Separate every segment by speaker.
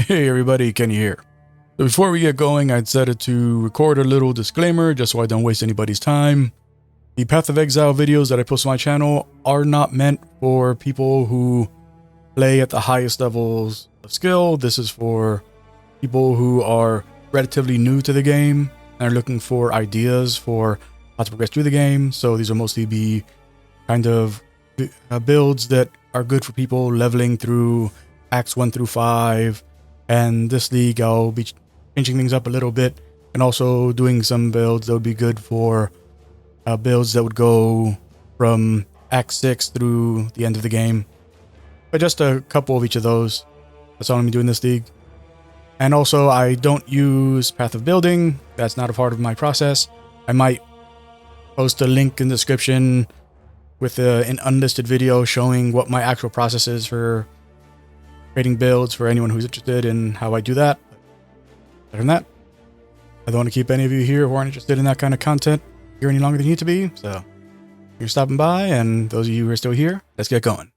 Speaker 1: Hey everybody, Kenny here. So before we get going, I decided to record a little disclaimer just so I don't waste anybody's time. The Path of Exile videos that I post on my channel are not meant for people who play at the highest levels of skill. This is for people who are relatively new to the game and are looking for ideas for how to progress through the game. So these will mostly be kind of builds that are good for people leveling through acts 1 through 5. And this league, I'll be changing things up a little bit and also doing some builds that would be good for builds that would go from Act 6 through the end of the game. But just a couple of each of those. That's all I'm doing this league. And also, I don't use Path of Building. That's not a part of my process. I might post a link in the description with an unlisted video showing what my actual process is for creating builds for anyone who's interested in how I do that. Other than that, I don't want to keep any of you here who aren't interested in that kind of content here any longer than you need to be. So you're stopping by, and those of you who are still here, let's get going.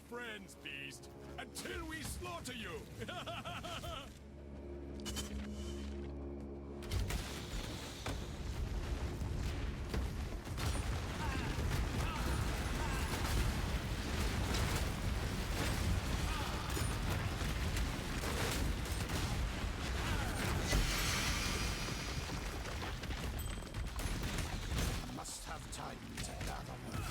Speaker 2: Friends, beast, until we slaughter you! Must have time to gather more.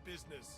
Speaker 2: business.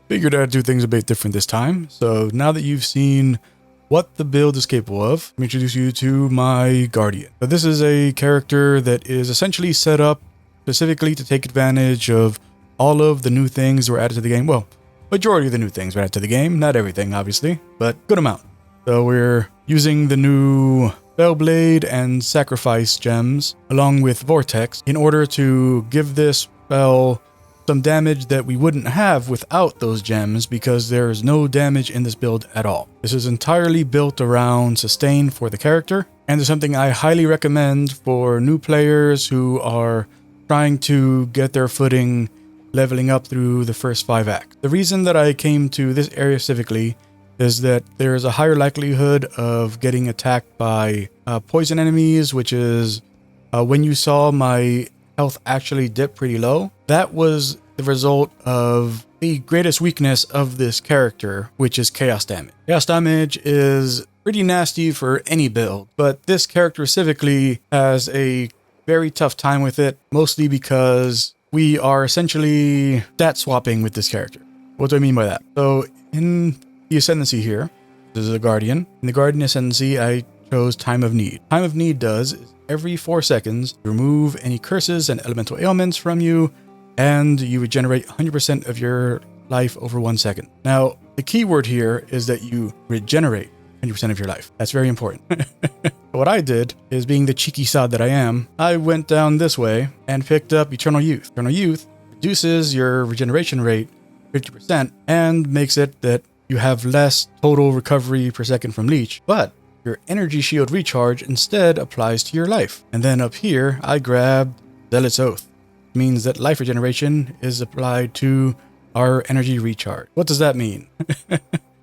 Speaker 1: Figured I'd do things a bit different this time. So now that you've seen what the build is capable of, let me introduce you to my Guardian. So this is a character that is essentially set up specifically to take advantage of all of the new things that were added to the game. Well, majority of the new things were added to the game. Not everything, obviously, but good amount. So we're using the new Bellblade and Sacrifice gems along with Vortex in order to give this spell some damage that we wouldn't have without those gems, because there is no damage in this build at all. This is entirely built around sustain for the character, and is something I highly recommend for new players who are trying to get their footing leveling up through the first 5 acts. The reason that I came to this area specifically is that there is a higher likelihood of getting attacked by poison enemies, which is when you saw my health actually dip pretty low. That was the result of the greatest weakness of this character, which is chaos damage. Chaos damage is pretty nasty for any build, but this character specifically has a very tough time with it, mostly because we are essentially stat swapping with this character. What do I mean by that? So in the Ascendancy here, this is a Guardian. In the Guardian Ascendancy, I chose Time of Need. Time of Need does is every 4 seconds, remove any curses and elemental ailments from you, and you regenerate 100% of your life over 1 second. Now, the key word here is that you regenerate 100% of your life. That's very important. What I did is, being the cheeky sod that I am, I went down this way and picked up Eternal Youth. Eternal Youth reduces your regeneration rate 50% and makes it that you have less total recovery per second from leech, but your energy shield recharge instead applies to your life. And then up here, I grabbed Zealot's Oath. It means that life regeneration is applied to our energy recharge. What does that mean?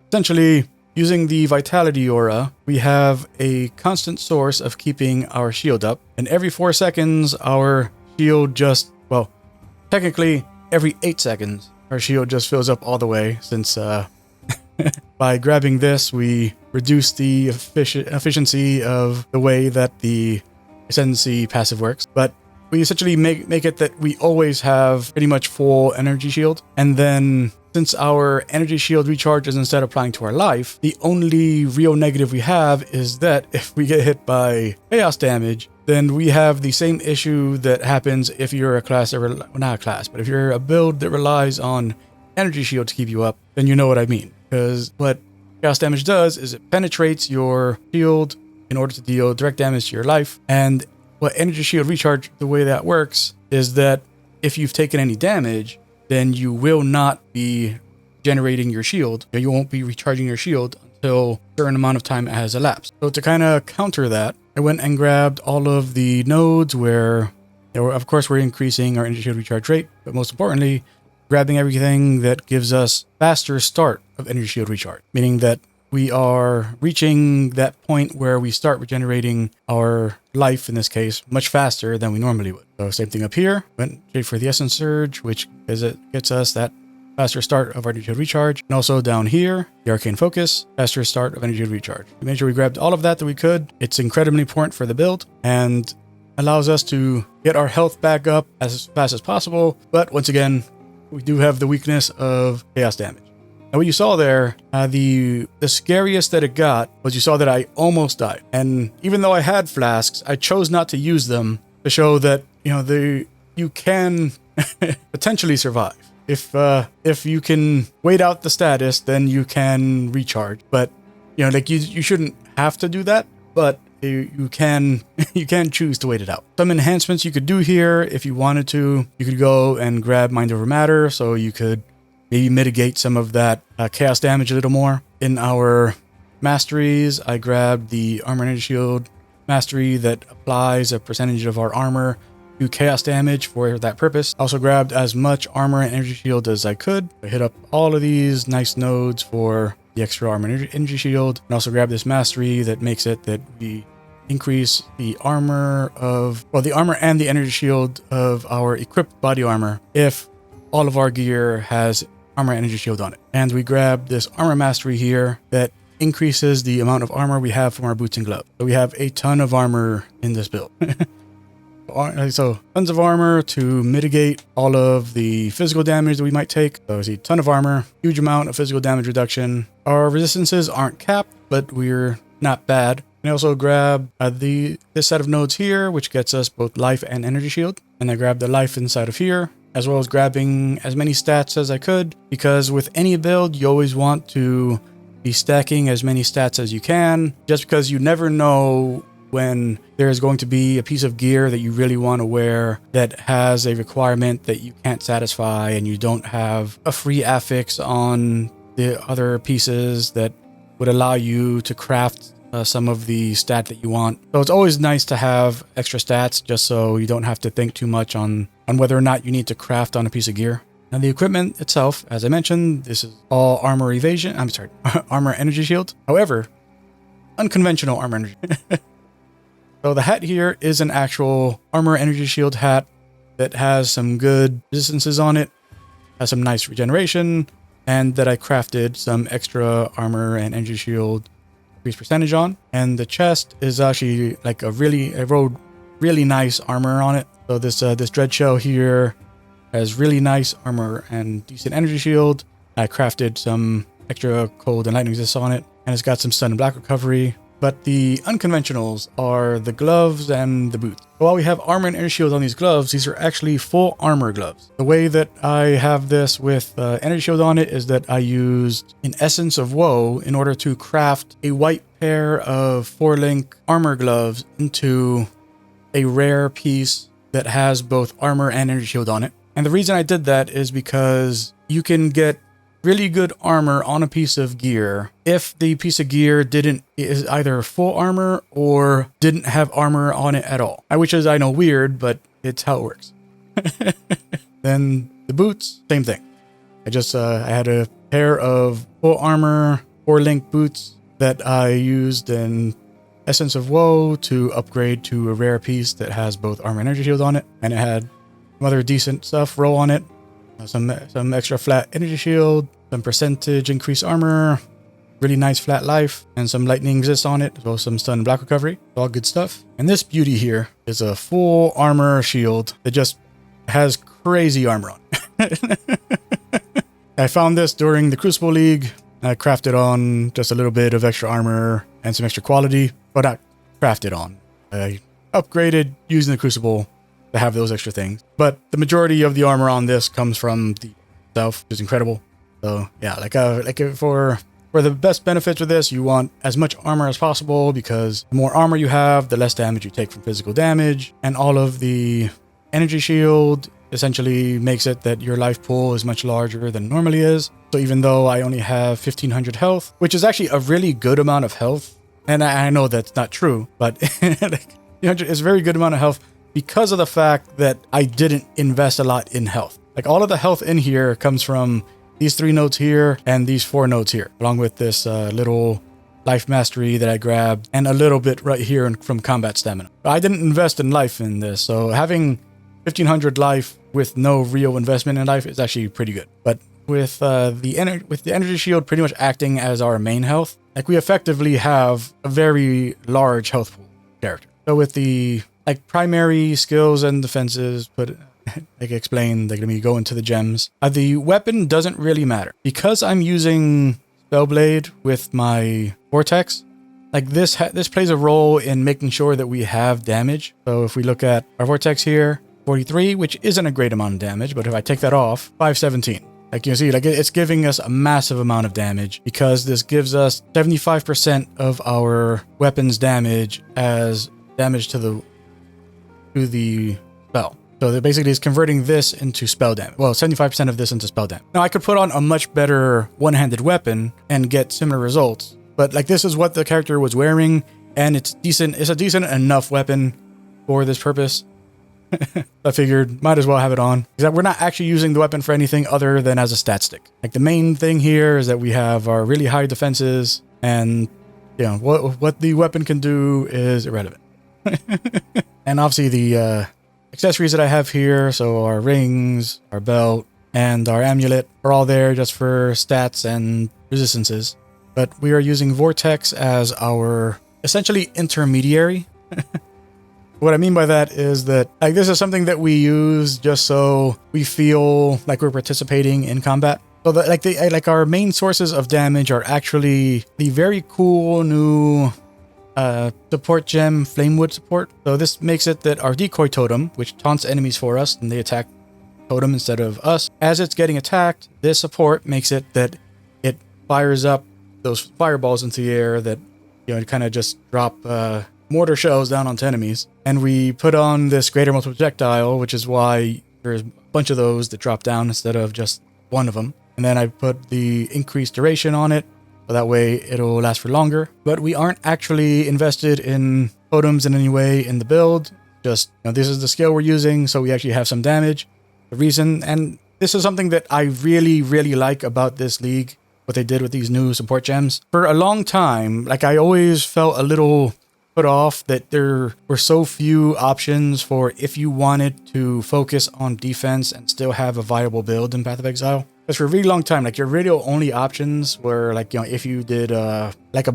Speaker 1: Essentially, using the Vitality Aura, we have a constant source of keeping our shield up. And every 4 seconds, our shield just, well, technically every 8 seconds, our shield just fills up all the way, since by grabbing this, we reduce the efficiency of the way that the Ascendancy passive works. But we essentially make it that we always have pretty much full energy shield. And then, since our energy shield recharge is instead applying to our life, the only real negative we have is that if we get hit by chaos damage, then we have the same issue that happens if you're a class, or not a class, but if you're a build that relies on energy shield to keep you up, then you know what I mean. Because what chaos damage does is it penetrates your shield in order to deal direct damage to your life. And what energy shield recharge, the way that works is that if you've taken any damage, then you will not be generating your shield. You won't be recharging your shield until a certain amount of time has elapsed. So to kind of counter that, I went and grabbed all of the nodes where, of course, we're increasing our energy shield recharge rate, but most importantly, grabbing everything that gives us faster start of energy shield recharge, meaning that we are reaching that point where we start regenerating our life, in this case, much faster than we normally would. So same thing up here, went straight for the Essence Surge, which is it gets us that faster start of our energy shield recharge. And also down here, the Arcane Focus, faster start of energy shield recharge. We made sure we grabbed all of that we could. It's incredibly important for the build and allows us to get our health back up as fast as possible. But once again, we do have the weakness of chaos damage. Now, what you saw there, the scariest that it got was you saw that I almost died. And even though I had flasks, I chose not to use them to show that, you can potentially survive. If you can wait out the status, then you can recharge. But, you shouldn't have to do that, but you can choose to wait it out. Some enhancements you could do here if you wanted to. You could go and grab Mind Over Matter, so you could maybe mitigate some of that chaos damage a little more. In our masteries, I grabbed the Armor Energy Shield mastery that applies a percentage of our armor to chaos damage for that purpose. Also grabbed as much armor and energy shield as I could. I hit up all of these nice nodes for the extra armor and energy shield, and also grabbed this mastery that makes it that we increase the armor and the energy shield of our equipped body armor if all of our gear has armor energy shield on it. And we grab this armor mastery here that increases the amount of armor we have from our boots and gloves. So we have a ton of armor in this build. So tons of armor to mitigate all of the physical damage that we might take. So we see a ton of armor, huge amount of physical damage reduction. Our resistances aren't capped, but we're not bad. I also grab this set of nodes here, which gets us both life and energy shield. And I grab the life inside of here, as well as grabbing as many stats as I could, because with any build, you always want to be stacking as many stats as you can, just because you never know when there's going to be a piece of gear that you really want to wear that has a requirement that you can't satisfy, and you don't have a free affix on the other pieces that would allow you to craft some of the stat that you want. So it's always nice to have extra stats, just so you don't have to think too much on whether or not you need to craft on a piece of gear. Now the equipment itself, as I mentioned, this is all armor evasion. I'm sorry, armor energy shield. However, unconventional armor energy. So the hat here is an actual armor energy shield hat that has some good resistances on it, has some nice regeneration, and that I crafted some extra armor and energy shield increase percentage on. And the chest is actually like I wrote really nice armor on it. So this dread shell here has really nice armor and decent energy shield. I crafted some extra cold and lightning resist on it, and it's got some stun and black recovery. But the unconventionals are the gloves and the boots. While we have armor and energy shield on these gloves, these are actually full armor gloves. The way that I have this with energy shield on it is that I used an Essence of Woe in order to craft a white pair of 4-link armor gloves into a rare piece that has both armor and energy shield on it. And the reason I did that is because you can get really good armor on a piece of gear if the piece of gear is either full armor or didn't have armor on it at all. Which is, I know, weird, but it's how it works. Then the boots, same thing. I had a pair of full armor 4-link boots that I used an Essence of Woe to upgrade to a rare piece that has both armor and energy shield on it, and it had some other decent stuff roll on it. Some extra flat energy shield, some percentage increased armor, really nice flat life, and some lightning resist on it, as well as some stun and black recovery. All good stuff. And this beauty here is a full armor shield that just has crazy armor on it. I found this during the Crucible League. I crafted on just a little bit of extra armor and some extra quality, but not crafted on. I upgraded using the Crucible to have those extra things. But the majority of the armor on this comes from the itself, which is incredible. So yeah, for the best benefits of this, you want as much armor as possible, because the more armor you have, the less damage you take from physical damage. And all of the energy shield essentially makes it that your life pool is much larger than it normally is. So even though I only have 1500 health, which is actually a really good amount of health, and I know that's not true, but 300 is a very good amount of health, because of the fact that I didn't invest a lot in health. Like, all of the health in here comes from these 3 nodes here and these 4 nodes here, along with this little life mastery that I grabbed, and a little bit right here from combat stamina. But I didn't invest in life in this, so having 1500 life with no real investment in life is actually pretty good. But with the energy shield pretty much acting as our main health, like, we effectively have a very large health pool character. So with the primary skills and defenses, but like I explained, let me go into the gems. The weapon doesn't really matter, because I'm using Spellblade with my Vortex. Like, this plays a role in making sure that we have damage. So if we look at our Vortex here, 43, which isn't a great amount of damage, but if I take that off, 517. Like, you see, like, it's giving us a massive amount of damage, because this gives us 75% of our weapon's damage as damage to the spell. So that basically is converting this into spell damage. Well, 75% of this into spell damage. Now, I could put on a much better one-handed weapon and get similar results, but like, this is what the character was wearing, and it's decent. It's a decent enough weapon for this purpose. I figured might as well have it on, because we're not actually using the weapon for anything other than as a stat stick. Like, the main thing here is that we have our really high defenses, and what the weapon can do is irrelevant. And obviously the accessories that I have here, so our rings, our belt, and our amulet are all there just for stats and resistances. But we are using Vortex as our essentially intermediary. What I mean by that is that like this is something that we use just so we feel like we're participating in combat. So that like our main sources of damage are actually the very cool new support gem Flamewood support. So this makes it that our decoy totem, which taunts enemies for us and they attack totem instead of us, as it's getting attacked, this support makes it that it fires up those fireballs into the air that, you know, kind of just drop mortar shells down onto enemies. And we put on this greater multiple projectile, which is why there's a bunch of those that drop down instead of just one of them. And then I put the increased duration on it, so that way it'll last for longer. But we aren't actually invested in totems in any way in the build. Just, you know, this is the skill we're using, so we actually have some damage. The reason, and this is something that I really, really like about this league, what they did with these new support gems. For a long time, like I always felt a little put off that there were so few options for if you wanted to focus on defense and still have a viable build in Path of Exile. Because for a really long time, like your really only options were like, you know, if you did like a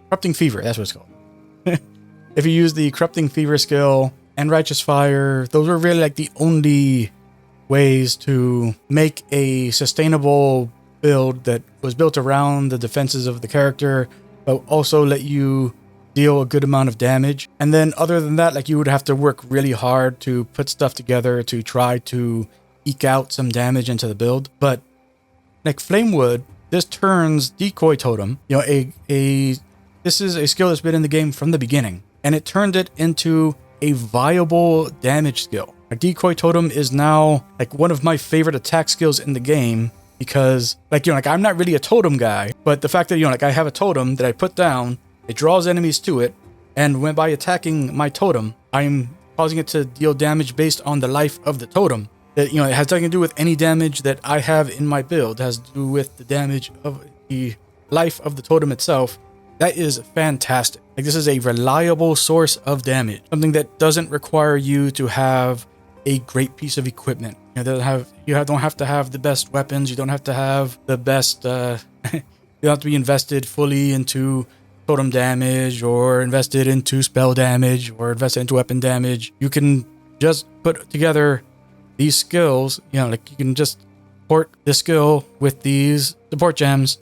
Speaker 1: corrupting fever, that's what it's called. If you use the corrupting fever skill and righteous fire, those were really like the only ways to make a sustainable build that was built around the defenses of the character, but also let you deal a good amount of damage. And then other than that, like you would have to work really hard to put stuff together to try to eke out some damage into the build. But like Flamewood, this turns decoy totem, you know, this is a skill that's been in the game from the beginning, and it turned it into a viable damage skill. Like decoy totem is now like one of my favorite attack skills in the game. Because, like, you know, like I'm not really a totem guy, but the fact that, you know, like I have a totem that I put down, it draws enemies to it, and when by attacking my totem, I'm causing it to deal damage based on the life of the totem. That, you know, it has nothing to do with any damage that I have in my build. It has to do with the damage of the life of the totem itself. That is fantastic. Like, this is a reliable source of damage. Something that doesn't require you to have a great piece of equipment. You know, don't have to have the best weapons. You don't have to have the best. You don't have to be invested fully into totem damage, or invested into spell damage, or invested into weapon damage. You can just put together these skills. You know, like you can just port this skill with these support gems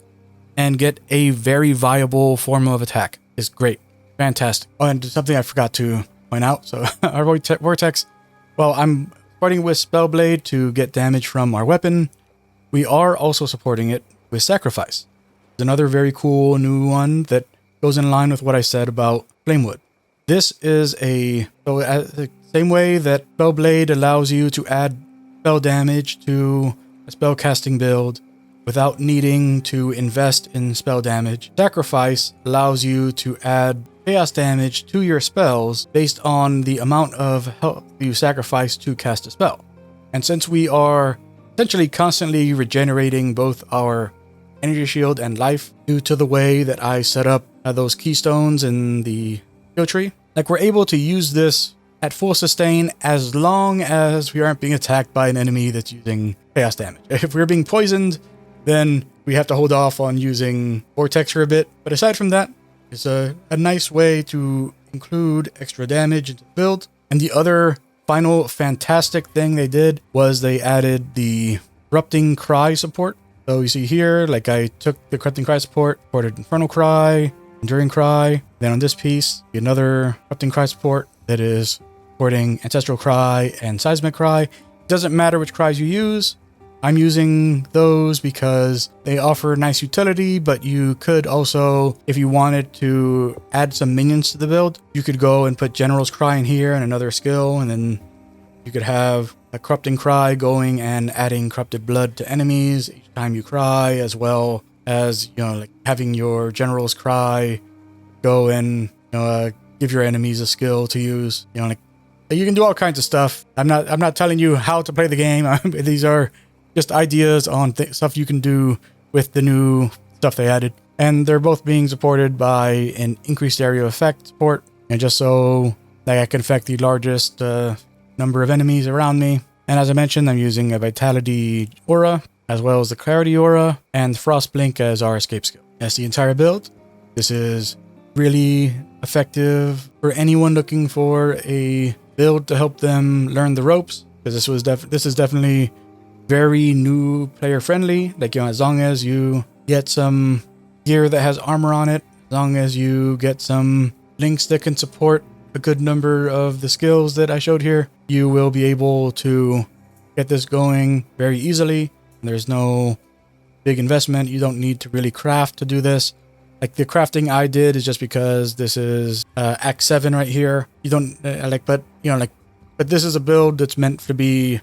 Speaker 1: and get a very viable form of attack. It's great, fantastic. Oh, and something I forgot to point out. So our vortex. Well, I'm starting with Spellblade to get damage from our weapon. We are also supporting it with Sacrifice. It's another very cool new one that goes in line with what I said about Flamewood. This is the same way that Spellblade allows you to add spell damage to a spellcasting build without needing to invest in spell damage. Sacrifice allows you to add chaos damage to your spells based on the amount of health you sacrifice to cast a spell. And since we are essentially constantly regenerating both our energy shield and life due to the way that I set up those keystones in the skill tree, like we're able to use this at full sustain as long as we aren't being attacked by an enemy that's using chaos damage. If we're being poisoned, then we have to hold off on using Vortex for a bit. But aside from that, it's a nice way to include extra damage into the build. And the other final fantastic thing they did was they added the Corrupting Cry support. So you see here, like I took the Corrupting Cry support, supported Infernal Cry, Enduring Cry. Then on this piece, another Corrupting Cry support that is supporting Ancestral Cry and Seismic Cry. It doesn't matter which cries you use. I'm using those because they offer nice utility, but you could also, if you wanted to add some minions to the build, you could go and put General's Cry in here and another skill, and then you could have a Corrupting Cry going and adding corrupted blood to enemies each time you cry, as well as, you know, like having your General's Cry go and, you know, give your enemies a skill to use. You know, like you can do all kinds of stuff. I'm not telling you how to play the game. These are just ideas on stuff you can do with the new stuff they added. And they're both being supported by an increased area of effect support. And just so that I can affect the largest number number of enemies around me. And as I mentioned, I'm using a Vitality Aura, as well as the Clarity Aura, and Frost Blink as our escape skill. That's the entire build. This is really effective for anyone looking for a build to help them learn the ropes, because this is definitely very new player friendly. Like, as long as you get some gear that has armor on it, as long as you get some links that can support a good number of the skills that I showed here, you will be able to get this going very easily. There's no big investment. You don't need to really craft to do this. Like, the crafting I did is just because this is Act 7 right here. You don't but this is a build that's meant to be,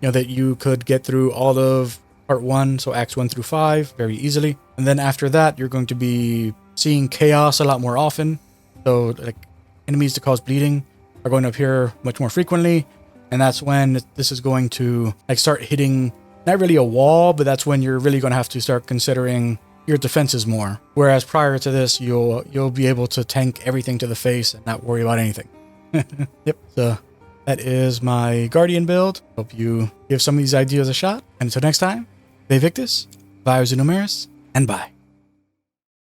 Speaker 1: that you could get through all of Part 1, so Acts 1 through 5, very easily. And then after that, you're going to be seeing chaos a lot more often. So, like, enemies that cause bleeding are going to appear much more frequently. And that's when this is going to, like, start hitting, not really a wall, but that's when you're really going to have to start considering your defenses more. Whereas prior to this, you'll be able to tank everything to the face and not worry about anything. Yep, so that is my Guardian build. Hope you give some of these ideas a shot. And until next time, Stay Victus, Virus Numeris, and bye.